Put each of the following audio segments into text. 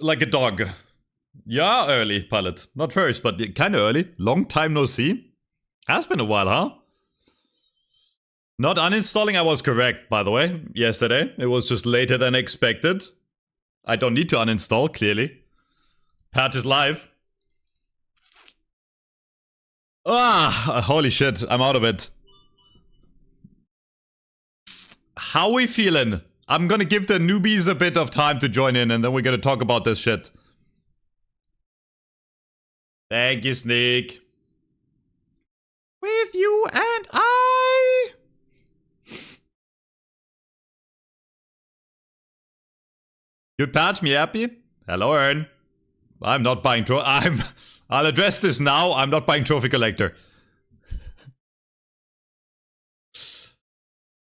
like a dog. Yeah, early, pilot. Not first, but kind of early. Long time no see. Has been a while, huh? Not uninstalling, I was correct, by the way, yesterday. It was just later than expected. I don't need to uninstall, clearly. Patch is live. Ah, holy shit, I'm out of it. How we feeling? I'm gonna give the newbies a bit of time to join in and then we're gonna talk about this shit. Thank you, Sneak. With you and I. Good patch, me happy? Hello, Ern. I'm not buying I'll address this now. I'm not buying Trophy Collector.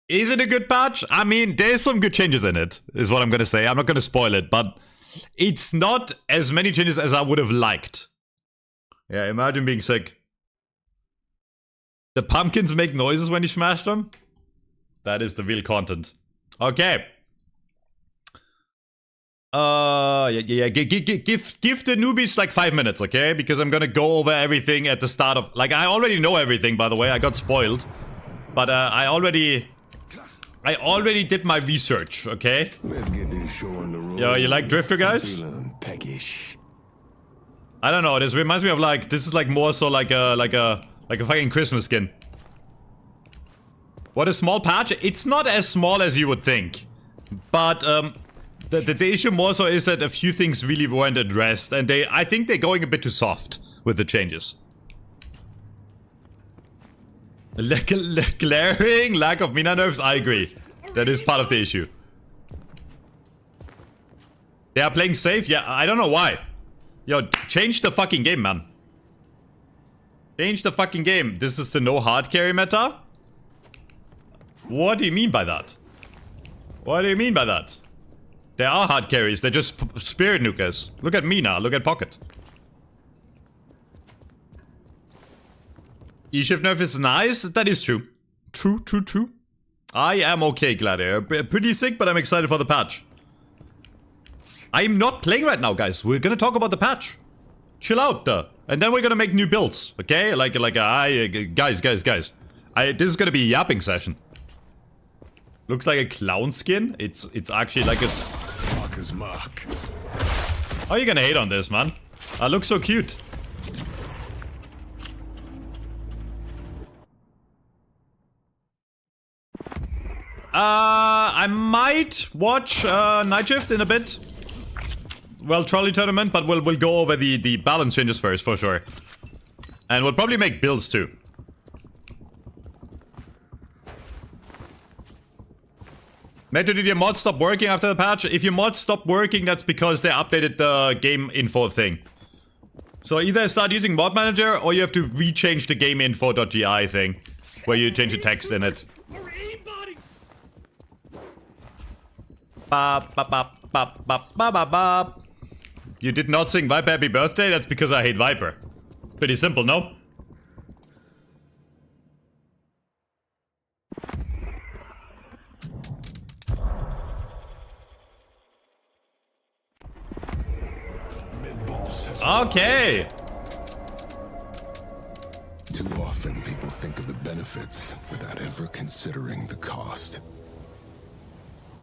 Is it a good patch? I mean, there's some good changes in it, is what I'm gonna say. I'm not gonna spoil it, but it's not as many changes as I would have liked. Yeah, imagine being sick. The pumpkins make noises when you smash them? That is the real content. Okay. Yeah. Give the newbies like 5 minutes, okay? Because I'm gonna go over everything at the start of... Like, I already know everything, by the way. I got spoiled. But, I already did my research, okay? Yo, you like Drifter, guys? I don't know, this reminds me of like... This is like more so like a fucking Christmas skin. What a small patch? It's not as small as you would think. But, the issue more so is that a few things really weren't addressed. And I think they're going a bit too soft with the changes. Glaring lack of Mina nerfs, I agree. That is part of the issue. They are playing safe? Yeah, I don't know why. Yo, change the fucking game, man. Change the fucking game. This is the no hard carry meta? What do you mean by that? What do you mean by that? There are hard carries, they're just spirit nukers. Look at Mina, look at Pocket. E-shift nerf is nice, that is true. True. I am okay, Gladiator. Pretty sick, but I'm excited for the patch. I'm not playing right now, guys. We're gonna talk about the patch. Chill out, and then we're gonna make new builds, okay? Guys. This is gonna be a yapping session. Looks like a clown skin. It's actually like a... How are you gonna hate on this, man? I look so cute. I might watch Night Shift in a bit. Well, Trolley Tournament, but we'll go over the balance changes first, for sure. And we'll probably make builds, too. Meta, did your mod stop working after the patch? If your mod stopped working, that's because they updated the game info thing. So either start using mod manager, or you have to rechange the game info.gi thing. Where you change the text in it. You did not sing Viper Happy Birthday? That's because I hate Viper. Pretty simple, no? Okay. Too often people think of the benefits without ever considering the cost.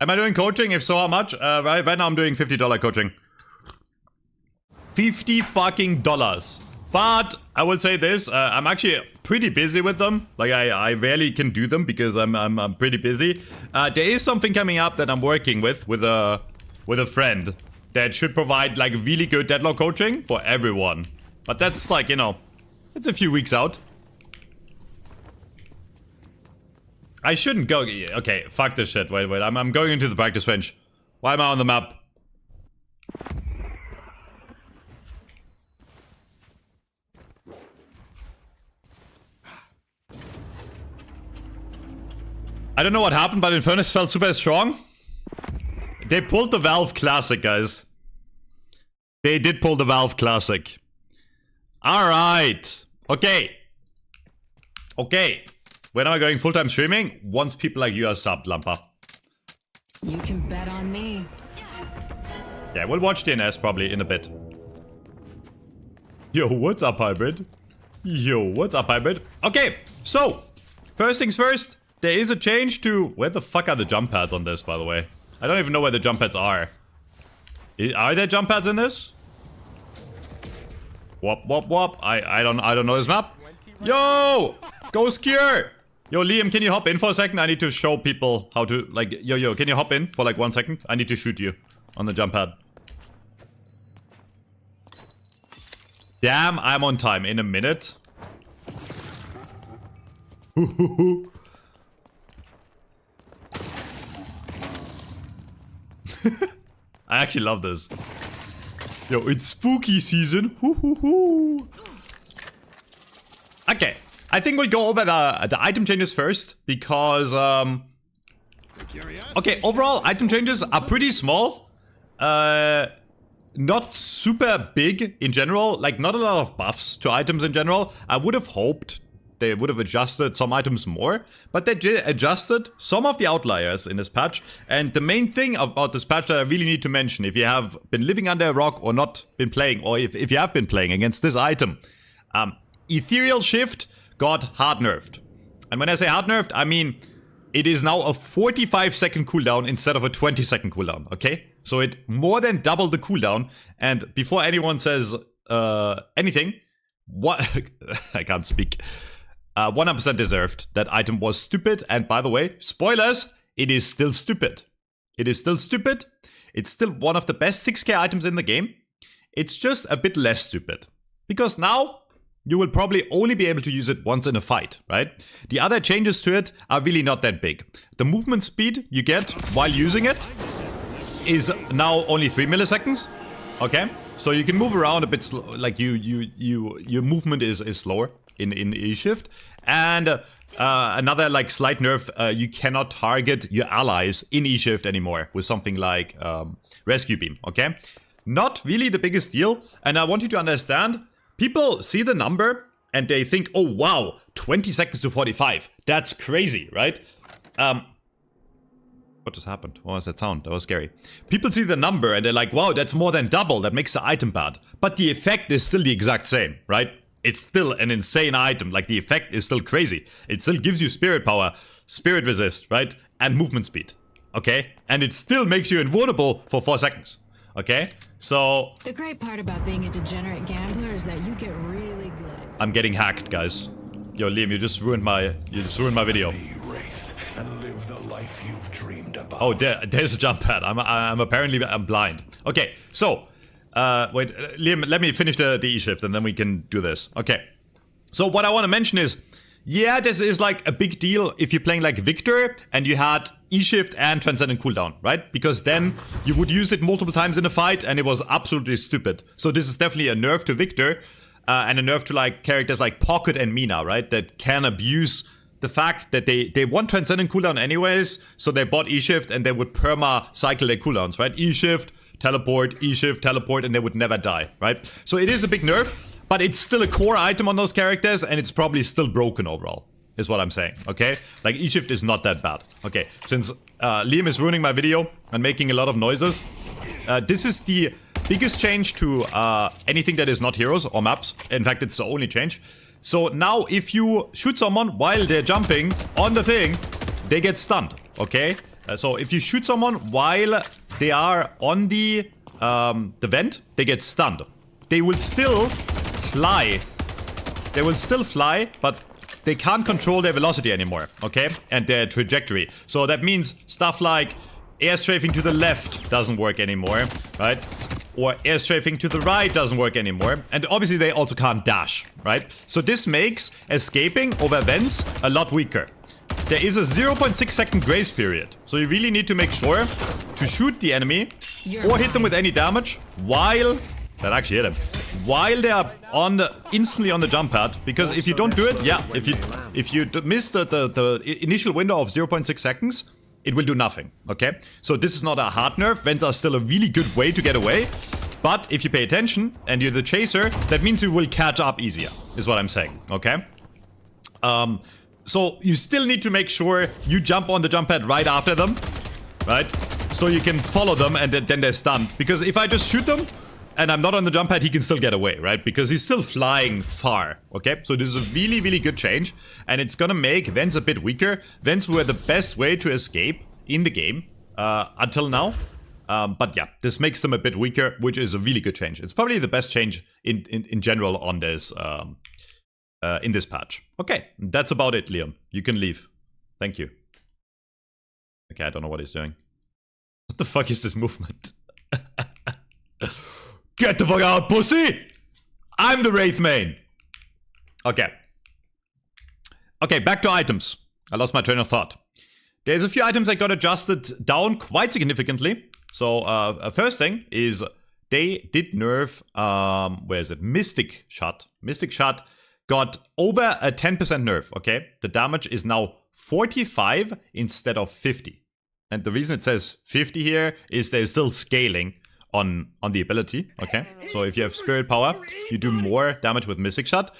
Am I doing coaching? If so, how much? Right now I'm doing $50 coaching. $50 fucking dollars. But I will say this, I'm actually pretty busy with them. Like I rarely can do them because I'm pretty busy. There is something coming up that I'm working with a friend that should provide like really good Deadlock coaching for everyone. But that's like, you know, it's a few weeks out. I shouldn't go. Okay, fuck this shit. Wait. I'm going into the practice range. Why am I on the map? I don't know what happened, but Eternus felt super strong. They pulled the Valve Classic, guys. They did pull the Valve Classic. Alright. Okay. When am I going full-time streaming? Once people like you are subbed, Lampa. You can bet on me. Yeah, we'll watch DNS probably in a bit. Yo, what's up, Hybrid? Yo, what's up, Hybrid? Okay, so, first things first, there is a change to... Where the fuck are the jump pads on this, by the way? I don't even know where the jump pads are. Are there jump pads in this? Wop, wop, wop. I don't know this map. Yo! Ghost Cure! Yo, Liam, can you hop in for a second? I need to show people how to, like... Yo, can you hop in for like 1 second? I need to shoot you on the jump pad. Damn, I'm on time. In a minute. I actually love this. Yo, it's spooky season. Okay, I think we'll go over the item changes first because okay, overall item changes are pretty small. Not super big in general, like not a lot of buffs to items in general. I would have hoped they would have adjusted some items more, but they adjusted some of the outliers in this patch. And the main thing about this patch that I really need to mention, if you have been living under a rock or not been playing, or if you have been playing against this item, Ethereal Shift got hard nerfed. And when I say hard nerfed, I mean it is now a 45-second cooldown instead of a 20-second cooldown, okay? So it more than doubled the cooldown, and before anyone says anything, what... I can't speak. 100% deserved. That item was stupid, and by the way, spoilers, it is still stupid. It is still stupid. It's still one of the best 6k items in the game. It's just a bit less stupid. Because now, you will probably only be able to use it once in a fight, right? The other changes to it are really not that big. The movement speed you get while using it is now only 3 milliseconds, okay? So you can move around a bit, like your movement is slower in E-Shift. And another like slight nerf, you cannot target your allies in E-Shift anymore with something like Rescue Beam, okay? Not really the biggest deal, and I want you to understand, people see the number and they think, oh wow, 20 seconds to 45, that's crazy, right? What just happened? What was that sound? That was scary. People see the number and they're like, wow, that's more than double. That makes the item bad. But the effect is still the exact same, right? It's still an insane item. Like, the effect is still crazy. It still gives you spirit power, spirit resist, right? And movement speed, okay? And it still makes you invulnerable for 4 seconds, okay? So... The great part about being a degenerate gambler is that you get really good at... I'm getting hacked, guys. Yo, Liam, you just ruined my video. And live the life you've dreamed about. Oh, there's a jump pad. I'm blind. Okay, so wait, Liam, let me finish the E-Shift and then we can do this. Okay, so what I want to mention is, yeah, this is like a big deal if you're playing like Victor and you had E-Shift and Transcendent cooldown, right? Because then you would use it multiple times in a fight and it was absolutely stupid. So this is definitely a nerf to Victor and a nerf to like characters like Pocket and Mina, right? That can abuse the fact that they want Transcendent cooldown anyways, so they bought E-Shift and they would perma cycle their cooldowns, right? E-Shift, teleport, E-Shift, teleport, and they would never die, right? So it is a big nerf, but it's still a core item on those characters and it's probably still broken overall, is what I'm saying, okay? Like, E-Shift is not that bad. Okay, since Liam is ruining my video and making a lot of noises, this is the biggest change to anything that is not heroes or maps. In fact, it's the only change. So now if you shoot someone while they're jumping on the thing, they get stunned, okay? So if you shoot someone while they are on the vent, they get stunned. They will still fly. They will still fly, but they can't control their velocity anymore, okay? And their trajectory. So that means stuff like air strafing to the left doesn't work anymore, right? Or air strafing to the right doesn't work anymore. And obviously they also can't dash, right? So this makes escaping over vents a lot weaker. There is a 0.6 second grace period. So you really need to make sure to shoot the enemy or hit them with any damage while... That actually hit him. While they are instantly on the jump pad. Because if you don't do it, yeah, if you miss the initial window of 0.6 seconds, it will do nothing, okay? So this is not a hard nerf. Vents are still a really good way to get away. But if you pay attention and you're the chaser, that means you will catch up easier, is what I'm saying, okay? So you still need to make sure you jump on the jump pad right after them, right? so you can follow them and then they're stunned. Because if I just shoot them and I'm not on the jump pad, he can still get away, right? Because he's still flying far, okay? So this is a really, really good change, and it's gonna make vents a bit weaker. Vents were the best way to escape in the game until now. But yeah, this makes them a bit weaker, which is a really good change. It's probably the best change in general on this in this patch. Okay, that's about it, Liam. You can leave. Thank you. Okay, I don't know what he's doing. What the fuck is this movement? Get the fuck out, pussy! I'm the Wraith main. Okay. Okay, back to items. I lost my train of thought. There's a few items that got adjusted down quite significantly. So, first thing is they did nerf, where is it? Mystic Shot. Mystic Shot got over a 10% nerf, okay? The damage is now 45 instead of 50. And the reason it says 50 here is there's still scaling on the ability, okay? So if you have Spirit Power, you do more damage with Mystic Shot.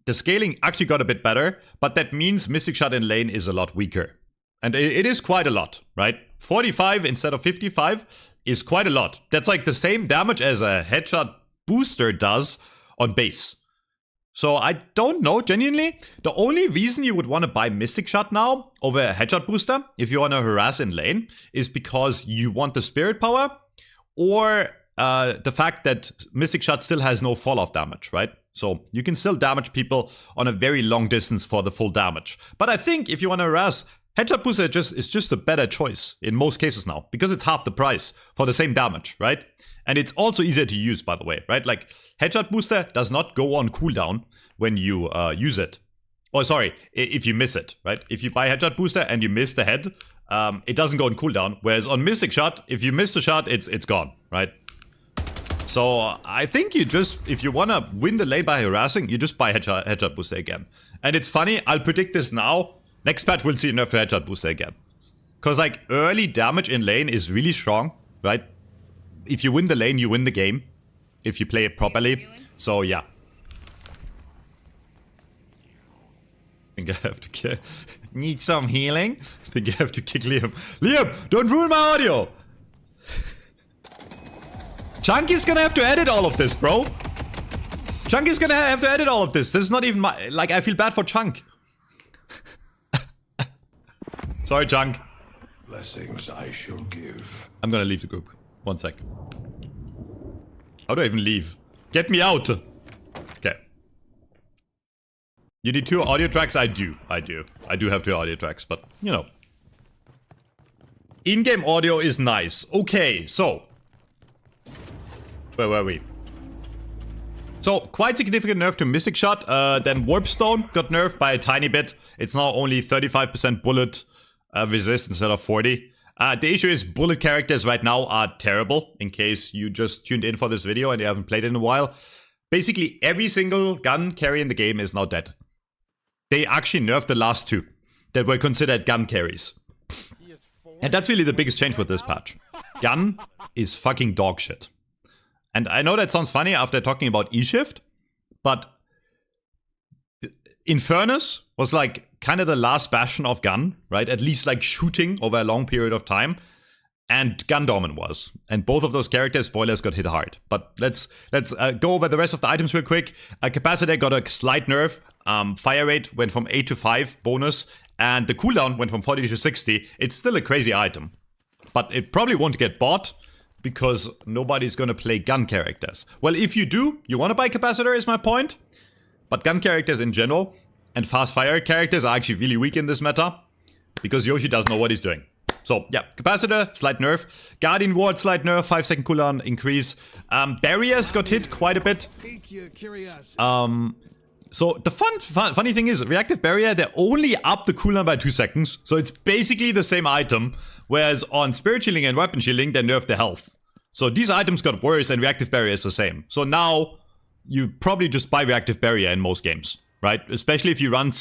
The scaling actually got a bit better, but that means Mystic Shot in lane is a lot weaker. And it is quite a lot, right? 45 instead of 55 is quite a lot. That's like the same damage as a headshot booster does on base. So I don't know, genuinely. The only reason you would want to buy Mystic Shot now over a headshot booster, if you want to harass in lane, is because you want the Spirit Power, or the fact that Mystic Shot still has no fall-off damage, right? So you can still damage people on a very long distance for the full damage. But I think if you want to harass, headshot booster is just a better choice in most cases now, because it's half the price for the same damage, right? And it's also easier to use, by the way, right? Like, headshot booster does not go on cooldown when you use it. Oh, sorry, if you miss it, right? If you buy headshot booster and you miss the head, it doesn't go on cooldown. Whereas on Mystic Shot, if you miss the shot, it's gone, right? So I think you just, if you want to win the lane by harassing, you just buy headshot booster again. And it's funny, I'll predict this now. Next patch we'll see a nerf to headshot booster again. Because like early damage in lane is really strong, right? If you win the lane, you win the game. If you play it properly. So yeah. I think I have to kick. Need some healing? I think I have to kick Liam. Liam, don't ruin my audio! Chunky's gonna have to edit all of this, bro. Chunky's gonna have to edit all of this. This is not even my... Like, I feel bad for Chunk. Sorry, Chunk. Blessings I shall give. I'm gonna leave the group. One sec. How do I even leave? Get me out! Okay. You need 2 audio tracks? I do have 2 audio tracks, but, you know. In-game audio is nice. Okay, so. Where were we? So, quite significant nerf to Mystic Shot. Then Warpstone got nerfed by a tiny bit. It's now only 35% bullet resist instead of 40. The issue is bullet characters right now are terrible, in case you just tuned in for this video and you haven't played it in a while. Basically, every single gun carry in the game is now dead. They actually nerfed the last 2 that were considered gun carries. And that's really the biggest change with this patch. Gun is fucking dog shit. And I know that sounds funny after talking about E-Shift, but Eternus was like kind of the last bastion of gun, right? At least like shooting over a long period of time. And Gundoman was. And both of those characters, spoilers, got hit hard. But let's go over the rest of the items real quick. Capacitor got a slight nerf. Fire rate went from 8 to 5 bonus. And the cooldown went from 40 to 60. It's still a crazy item. But it probably won't get bought, because nobody's gonna play gun characters. Well, if you do, you wanna buy Capacitor is my point. But gun characters in general, and fast fire characters are actually really weak in this meta, because Yoshi doesn't know what he's doing. So, yeah, Capacitor, slight nerf. Guardian Ward, slight nerf, 5-second cooldown increase. Barriers got hit quite a bit. So, the funny thing is, Reactive Barrier, they only up the cooldown by 2 seconds. So, it's basically the same item. Whereas on Spirit Shielding and Weapon Shielding, they nerfed the health. So, these items got worse and Reactive Barrier is the same. So, now, you probably just buy Reactive Barrier in most games, right? Especially if you run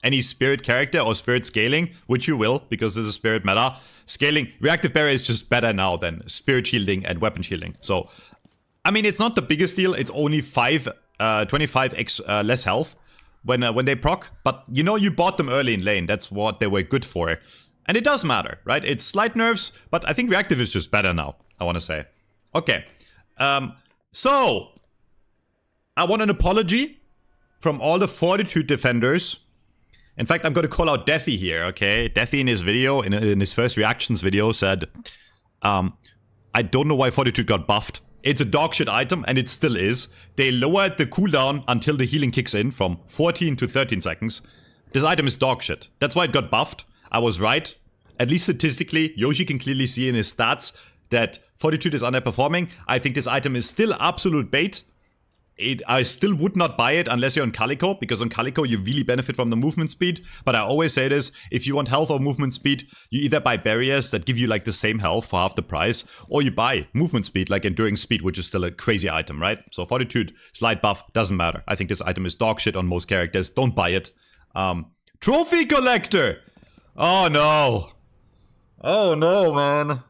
any Spirit character or Spirit scaling, which you will, because this is Spirit meta. Scaling, Reactive Barrier is just better now than Spirit Shielding and Weapon Shielding. So, I mean, it's not the biggest deal. It's only 25x less health when they proc. But, you know, you bought them early in lane. That's what they were good for. And it does matter, right? It's slight nerfs, but I think reactive is just better now, I want to say. Okay. So, I want an apology from all the Fortitude defenders. In fact, I'm going to call out Deathy here, okay? Deathy in his video, in his first reactions video, said, I don't know why Fortitude got buffed. It's a dogshit item, and it still is. They lowered the cooldown until the healing kicks in from 14 to 13 seconds. This item is dogshit. That's why it got buffed. I was right. At least statistically, Yoshi can clearly see in his stats that Fortitude is underperforming. I think this item is still absolute bait. I still would not buy it unless you're on Calico, because on Calico you really benefit from the movement speed. But I always say this, if you want health or movement speed, you either buy barriers that give you like the same health for half the price, or you buy movement speed like Enduring Speed, which is still a crazy item, right? So Fortitude, slight buff, doesn't matter. I think this item is dog shit on most characters. Don't buy it. Trophy Collector! Oh no. Oh no, man.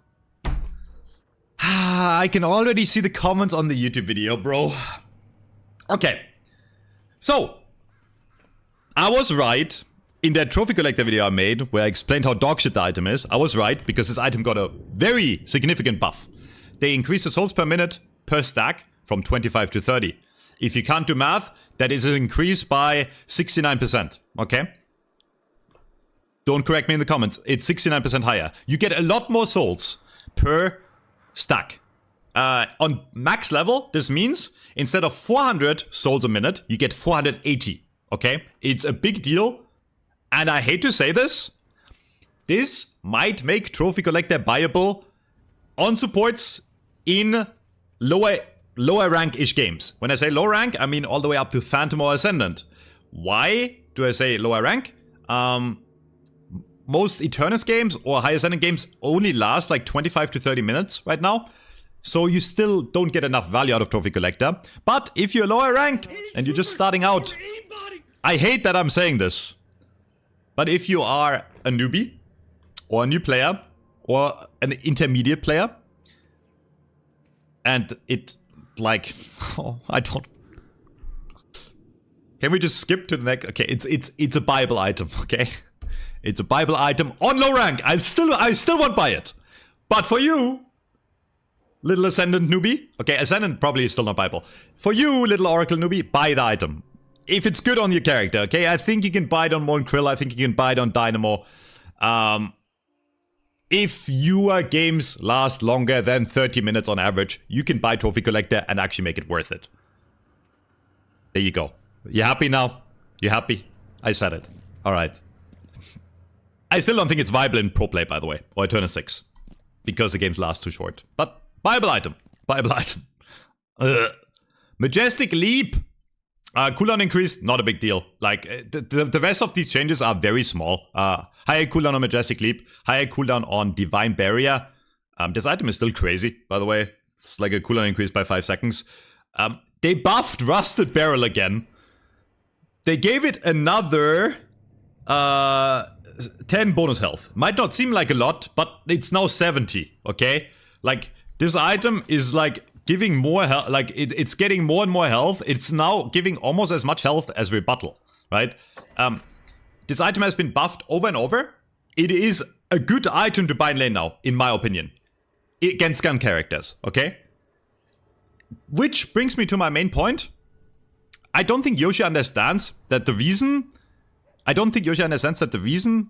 I can already see the comments on the YouTube video, bro. Okay, so, I was right in that Trophy Collector video I made, where I explained how dogshit the item is. I was right, because this item got a very significant buff. They increased the souls per minute per stack from 25 to 30. If you can't do math, that is an increase by 69%, okay? Don't correct me in the comments, it's 69% higher. You get a lot more souls per stack. On max level, this means instead of 400 souls a minute, you get 480, okay? It's a big deal, and I hate to say this, this might make Trophy Collector buyable on supports in lower rank-ish games. When I say low rank, I mean all the way up to Phantom or Ascendant. Why do I say lower rank? Most Eternus games or High Ascendant games only last like 25 to 30 minutes right now. So you still don't get enough value out of Trophy Collector. But if you're lower rank and you're just starting out, I hate that I'm saying this, but if you are a newbie or a new player or an intermediate player, and it like, oh, I don't. Can we just skip to the next? Okay, it's a Bible item. Okay, it's a Bible item on low rank. I still won't buy it, but for you, little Ascendant newbie. Okay, Ascendant probably is still not Bible. For you, little Oracle newbie, buy the item. If it's good on your character, okay? I think you can buy it on Mon Krill. I think you can buy it on Dynamo. If your games last longer than 30 minutes on average, you can buy Trophy Collector and actually make it worth it. There you go. You happy now? You happy? I said it. Alright. I still don't think it's viable in Pro Play, by the way. Or Eternus 6. Because the games last too short. But Bible item. Bible item. Majestic Leap. Cooldown increase, not a big deal. Like, the rest of these changes are very small. Higher cooldown on Majestic Leap. Higher cooldown on Divine Barrier. This item is still crazy, by the way. It's like a cooldown increase by 5 seconds. They buffed Rusted Barrel again. They gave it another 10 bonus health. Might not seem like a lot, but it's now 70, okay? Like, this item is like giving more health, like it's getting more and more health. It's now giving almost as much health as Rebuttal, right? This item has been buffed over and over. It is a good item to buy in lane now, in my opinion. Against gun characters, okay? Which brings me to my main point. I don't think Yoshi understands that the reason...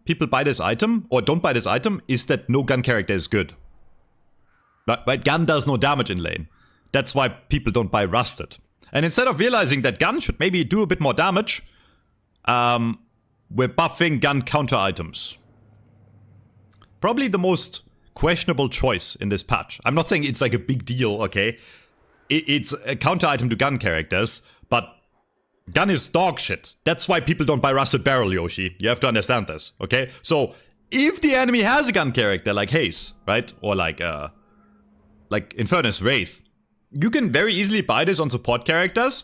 people buy this item, or don't buy this item, is that no gun character is good. Right? Gun does no damage in lane. That's why people don't buy Rusted. And instead of realizing that gun should maybe do a bit more damage, we're buffing gun counter items. Probably the most questionable choice in this patch. I'm not saying it's like a big deal, okay? It's a counter item to gun characters, but gun is dog shit. That's why people don't buy Rusted Barrel, Yoshi. You have to understand this, okay? So, if the enemy has a gun character like Haze, right? Or like Infernus Wraith, you can very easily buy this on support characters,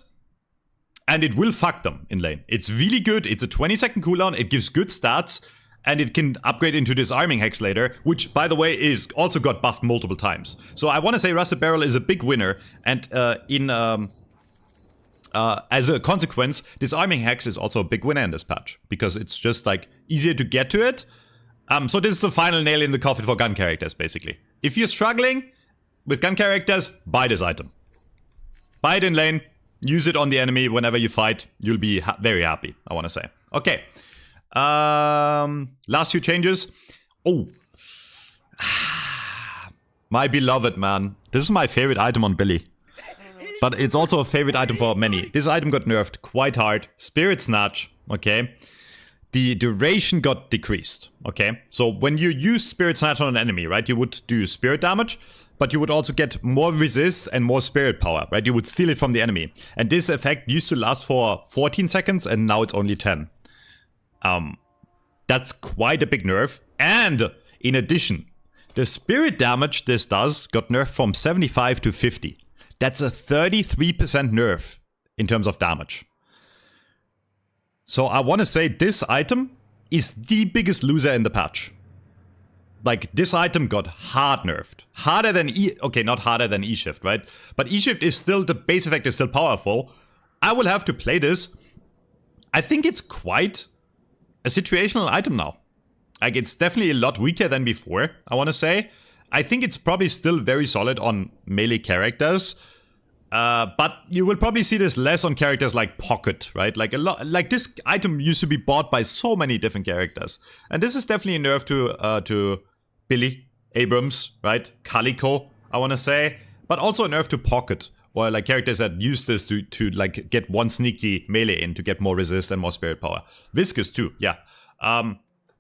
and it will fuck them in lane. It's really good. It's a 20-second cooldown. It gives good stats, and it can upgrade into Disarming Hex later, which, by the way, is also got buffed multiple times. So I want to say Rusted Barrel is a big winner, and as a consequence, Disarming Hex is also a big winner in this patch, because it's just like easier to get to it, So this is the final nail in the coffin for gun characters, basically. If you're struggling with gun characters, buy this item. Buy it in lane, use it on the enemy whenever you fight. You'll be very happy, I want to say. Okay. Last few changes. Oh. My beloved, man. This is my favorite item on Billy. But it's also a favorite item for many. This item got nerfed quite hard. Spirit Snatch, okay. The duration got decreased, okay? So when you use Spirit Snatch on an enemy, right, you would do spirit damage, but you would also get more resist and more spirit power, right? You would steal it from the enemy. And this effect used to last for 14 seconds, and now it's only 10. That's quite a big nerf. And in addition, the spirit damage this does got nerfed from 75 to 50. That's a 33% nerf in terms of damage. So I want to say this item is the biggest loser in the patch. Like, this item got hard nerfed. Harder than okay, not harder than E-Shift, right? But E-Shift is still, the base effect is still powerful. I will have to play this. I think it's quite a situational item now. Like, it's definitely a lot weaker than before, I want to say. I think it's probably still very solid on melee characters. But you will probably see this less on characters like Pocket, right? Like like this item used to be bought by so many different characters, and this is definitely a nerf to Billy, Abrams, right? Calico, I want to say, but also a nerf to Pocket, or like characters that use this to like get one sneaky melee in to get more resist and more spirit power. Viscous too, yeah.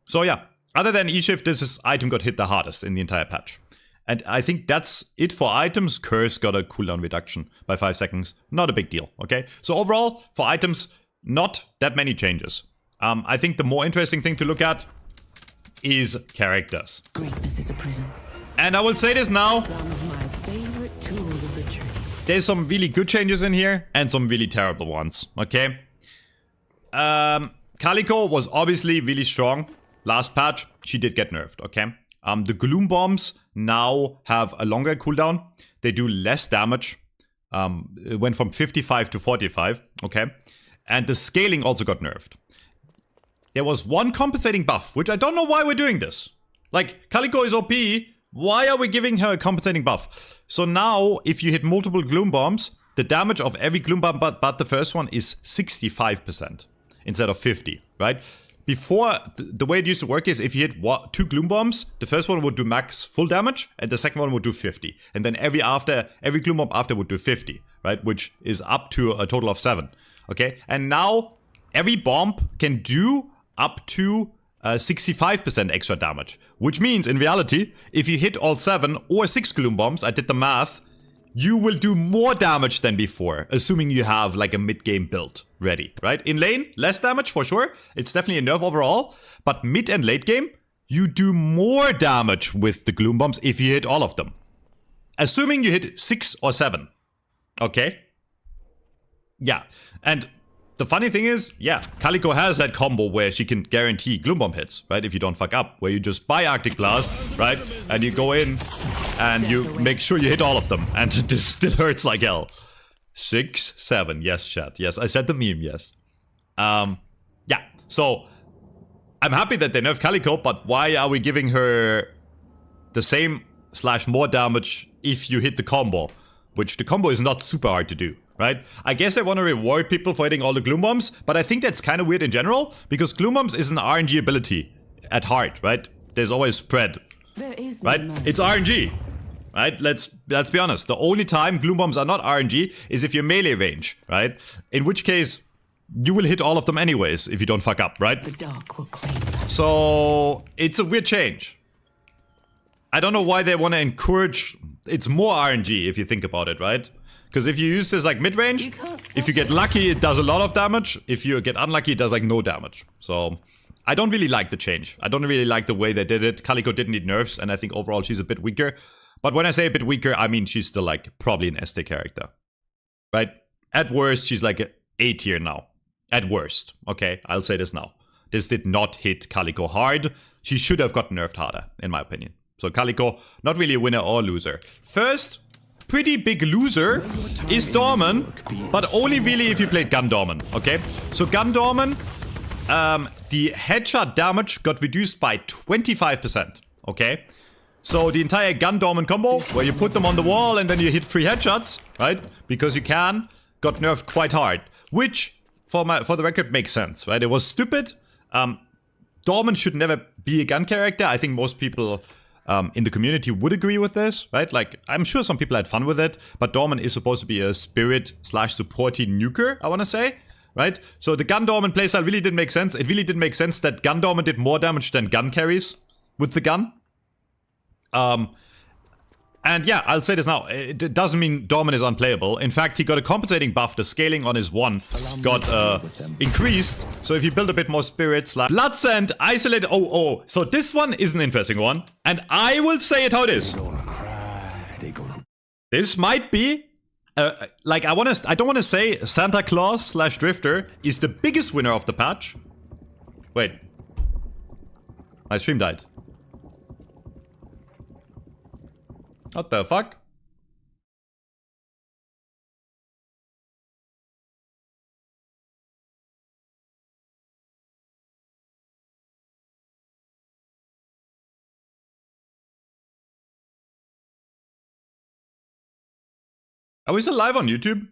So yeah, other than E-Shift, this item got hit the hardest in the entire patch. And I think that's it for items. Curse got a cooldown reduction by 5 seconds. Not a big deal, okay? So overall, for items, not that many changes. I think the more interesting thing to look at is characters. Greatness is a prison. And I will say this now. Some of my favorite tools of the trade. There's some really good changes in here and some really terrible ones, okay? Calico was obviously really strong. Last patch, she did get nerfed, okay? The Gloom Bombs now have a longer cooldown. They do less damage. It went from 55 to 45, okay? And the scaling also got nerfed. There was one compensating buff, which I don't know why we're doing this. Like, Calico is OP. Why are we giving her a compensating buff? So now, if you hit multiple Gloom Bombs, the damage of every Gloom Bomb but the first one is 65% instead of 50, right? Before, the way it used to work is if you hit 2 Gloom Bombs, the first one would do max full damage, and the second one would do 50. And then every Gloom Bomb after would do 50, right? Which is up to a total of 7, okay? And now, every bomb can do up to 65% extra damage. Which means, in reality, if you hit all 7 or 6 Gloom Bombs, I did the math, you will do more damage than before, assuming you have like a mid-game build ready, right? In lane, less damage for sure. It's definitely a nerf overall. But mid and late game, you do more damage with the Gloom Bombs if you hit all of them. Assuming you hit 6 or 7. Okay? Yeah. And the funny thing is, yeah, Calico has that combo where she can guarantee Gloom Bomb hits, right? If you don't fuck up. Where you just buy Arctic Blast, right? And you go in and you make sure you hit all of them. And this still hurts like hell. 6, 7. Yes, chat. Yes, I said the meme, yes. Yeah, so I'm happy that they nerfed Calico, but why are we giving her the same / more damage if you hit the combo? Which the combo is not super hard to do, right? I guess they want to reward people for hitting all the Gloom Bombs, but I think that's kind of weird in general, because Gloom Bombs is an RNG ability at heart, right? There's always spread, right? It's RNG, right? Let's be honest. The only time Gloom Bombs are not RNG is if you're melee range, right? In which case, you will hit all of them anyways if you don't fuck up, right? The dark will claim them. So, it's a weird change. I don't know why they want to encourage... It's more RNG if you think about it, right? Because if you use this like mid-range, if you get lucky, it does a lot of damage. If you get unlucky, it does like no damage. So, I don't really like the change. I don't really like the way they did it. Calico didn't need nerfs, and I think overall she's a bit weaker. But when I say a bit weaker, I mean she's still like probably an ST character. Right? At worst, she's like an A tier now. At worst. Okay, I'll say this now. This did not hit Calico hard. She should have gotten nerfed harder, in my opinion. So Calico, not really a winner or loser. First, pretty big loser is Dorman, but only really if you played Gun Dorman, okay? So Gun Dorman the headshot damage got reduced by 25%. Okay? So the entire gun dormant combo, where you put them on the wall and then you hit 3 headshots, right? Because you can, got nerfed quite hard. Which, for the record, makes sense, right? It was stupid. Dormant should never be a gun character. I think most people in the community would agree with this, right? Like, I'm sure some people had fun with it, but Dormant is supposed to be a spirit / supporty nuker, I want to say, right? So the gun Dormant playstyle really didn't make sense. It really didn't make sense that gun Dormant did more damage than gun carries with the gun. And yeah, I'll say this now. It doesn't mean Dormant is unplayable. In fact, he got a compensating buff. The scaling on his 1 got increased. So if you build a bit more spirits, like Bloodsend, Isolated. Oh. So this one is an interesting one. And I will say it how it is. This might be... like, I don't want to say Santa Claus / Drifter is the biggest winner of the patch. Wait. My stream died. What the fuck? Are we still live on YouTube?